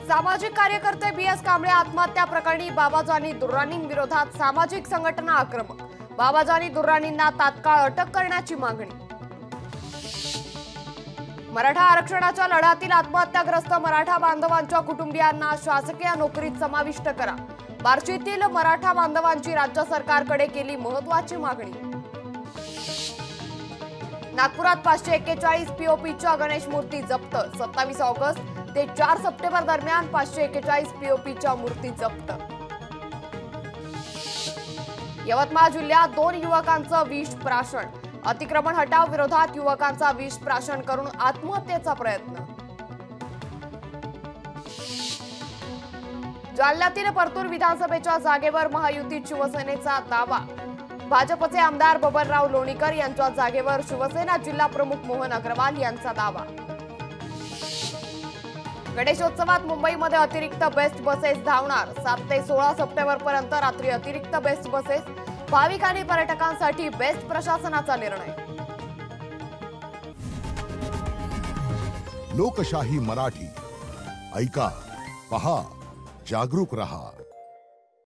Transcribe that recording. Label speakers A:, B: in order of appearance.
A: सामाजिक कार्यकर्ते बीएस कांबळे आत्महत्या प्रकरणी बाबाजानी दुर्राणींविरोधात सामाजिक संघटना आक्रमक। बाबाजानी दुर्राणींना तात्काळ अटक करण्याची मागणी। मराठा आरक्षणाच्या लढ्यातील आत्महत्याग्रस्त मराठा बांधवांच्या कुटुंबियांना शासकीय नोकरीत समाविष्ट करा। बार्शीतील मराठा बांधवांची राज्य सरकारकडे केली महत्त्वाची मागणी। नागपुरात 541 पीओपीच्या गणेश मूर्ती जप्त। 27 ऑगस्ट ते 4 सप्टेंबर दरम्यान 541 पीओपीच्या मूर्ती जप्त। यवतमाळ जिल्ह्यात 2 युवकांचं विष प्राशन। अतिक्रमण हटाव विरोधात युवकांचा विष प्राशन करून आत्महत्येचा प्रयत्न। जालन्यातील परतूर विधानसभेच्या जागेवर महायुतीत शिवसेनेचा दावा। भाजपचे आमदार बबनराव लोणीकर यांच्या जागेवर शिवसेना जिल्हा प्रमुख मोहन अग्रवाल यांचा दावा। गणेशोत्सवात मुंबईमध्ये अतिरिक्त बेस्ट बसेस धावणार। 7 ते 16 सप्टेंबर पर्यंत रात्री अतिरिक्त बेस्ट बसेस। भाविक आणि पर्यटकांसाठी बेस्ट प्रशासनाचा निर्णय।
B: लोकशाही मराठी ऐका, पहा, जागरूक रहा।